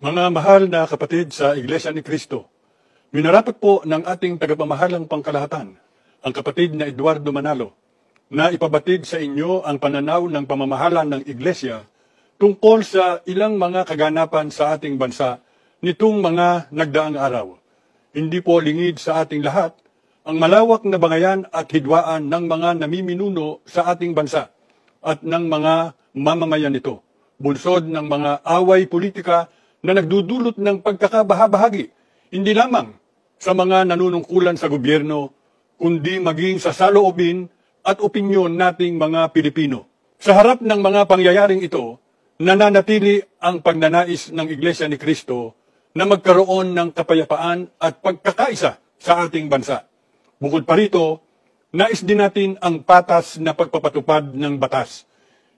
Mga mahal na kapatid sa Iglesia ni Cristo, minarapat po ng ating tagapamahalang pangkalahatan, ang kapatid na Eduardo Manalo, na ipabatid sa inyo ang pananaw ng pamamahala ng Iglesia tungkol sa ilang mga kaganapan sa ating bansa nitong mga nagdaang araw. Hindi po lingid sa ating lahat ang malawak na bangayan at hidwaan ng mga namiminuno sa ating bansa at ng mga mamamayan nito, bunsod ng mga away politika na nagdudulot ng pagkakabahabahagi, hindi lamang sa mga nanunungkulan sa gobyerno, kundi maging sa saloobin at opinyon nating mga Pilipino. Sa harap ng mga pangyayaring ito, nananatili ang pagnanais ng Iglesia ni Cristo na magkaroon ng kapayapaan at pagkakaisa sa ating bansa. Bukod pa rito, nais din natin ang patas na pagpapatupad ng batas.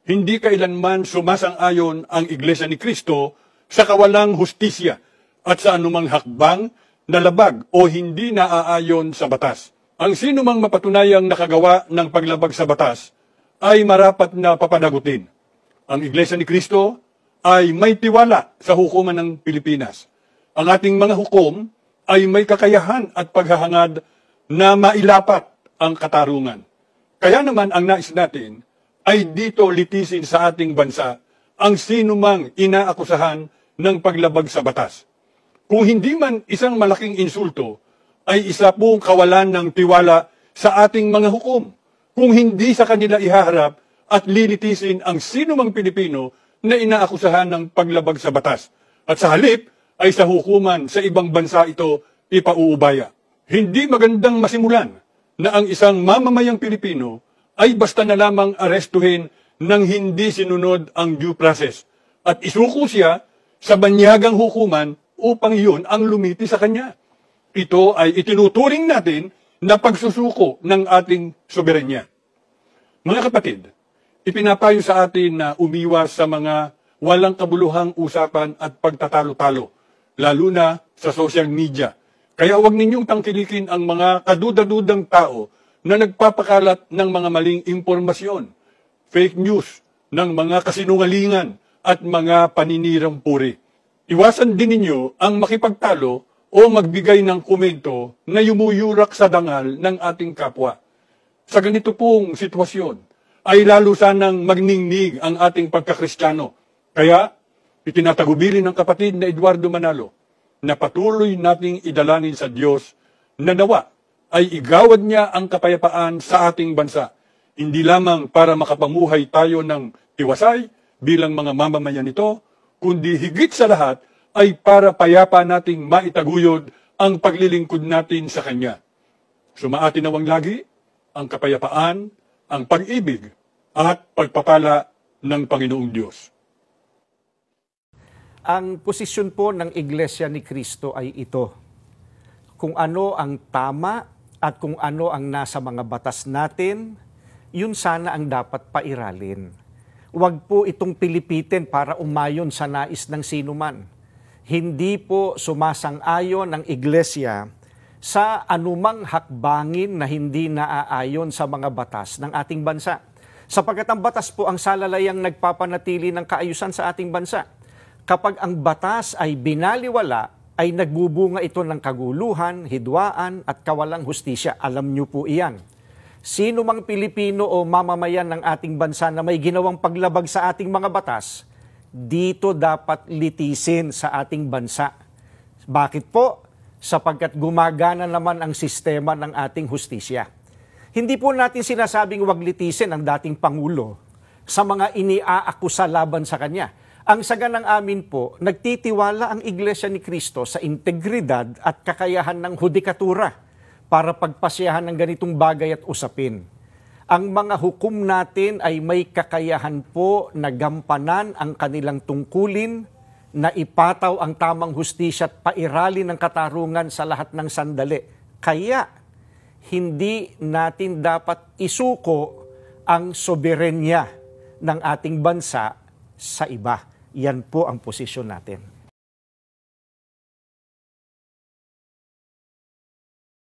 Hindi kailanman sumasang-ayon ang Iglesia ni Cristo sa kawalang hustisya at sa anumang hakbang na labag o hindi naaayon sa batas. Ang sino mang mapatunayang nakagawa ng paglabag sa batas ay marapat na papanagutin. Ang Iglesia ni Cristo ay may tiwala sa hukuman ng Pilipinas. Ang ating mga hukom ay may kakayahan at paghahangad na mailapat ang katarungan. Kaya naman ang nais natin ay dito litisin sa ating bansa ang sino mang inaakusahan ng paglabag sa batas. Kung hindi man isang malaking insulto, ay isa pong kawalan ng tiwala sa ating mga hukom. Kung hindi sa kanila ihaharap at lilitisin ang sino mang Pilipino na inaakusahan ng paglabag sa batas. At sa halip ay sa hukuman sa ibang bansa ito ipauubaya. Hindi magandang masimulan na ang isang mamamayang Pilipino ay basta na lamang arestuhin nang hindi sinunod ang due process at isuko siya sa banyagang hukuman upang iyon ang lumiti sa kanya. Ito ay itinuturing natin na pagsusuko ng ating soberanya. Mga kapatid, ipinapayo sa atin na umiwas sa mga walang kabuluhang usapan at pagtatalo-talo, lalo na sa social media. Kaya huwag ninyong tangkilikin ang mga kaduda-dudang tao na nagpapakalat ng mga maling impormasyon, fake news, ng mga kasinungalingan at mga paninirang puri. Iwasan din ninyo ang makipagtalo o magbigay ng komento na yumuyurak sa dangal ng ating kapwa. Sa ganito pong sitwasyon, ay lalo sanang magningnig ang ating pagkakristyano. Kaya, itinatagubili ng kapatid na Eduardo Manalo na patuloy nating idalangin sa Diyos na nawa ay igawad niya ang kapayapaan sa ating bansa, hindi lamang para makapamuhay tayo ng tiwasay bilang mga mamamayan nito, kundi higit sa lahat ay para payapa nating maitaguyod ang paglilingkod natin sa Kanya. Sumaatin nawang lagi ang kapayapaan, ang pag-ibig at pagpapala ng Panginoong Diyos. Ang posisyon po ng Iglesia ni Cristo ay ito. Kung ano ang tama at kung ano ang nasa mga batas natin, yun sana ang dapat pairalin. Huwag po itong pilipitin para umayon sa nais ng sinuman. Hindi po sumasang-ayon ang Iglesia sa anumang hakbangin na hindi naaayon sa mga batas ng ating bansa. Sapagkat ang batas po ang salalayang nagpapanatili ng kaayusan sa ating bansa. Kapag ang batas ay binaliwala, ay nagbubunga ito ng kaguluhan, hidwaan at kawalang hustisya. Alam niyo po iyan. Sino mang Pilipino o mamamayan ng ating bansa na may ginawang paglabag sa ating mga batas, dito dapat litisin sa ating bansa. Bakit po? Sapagkat gumagana naman ang sistema ng ating hustisya. Hindi po natin sinasabing wag litisin ang dating Pangulo sa mga iniaakusa laban sa kanya. Ang saganang amin po, nagtitiwala ang Iglesia ni Cristo sa integridad at kakayahan ng hudikatura para pagpasyahan ng ganitong bagay at usapin. Ang mga hukom natin ay may kakayahan po na gampanan ang kanilang tungkulin, na ipataw ang tamang hustisya at pairali ng katarungan sa lahat ng sandali. Kaya, hindi natin dapat isuko ang soberenya ng ating bansa sa iba. Yan po ang posisyon natin.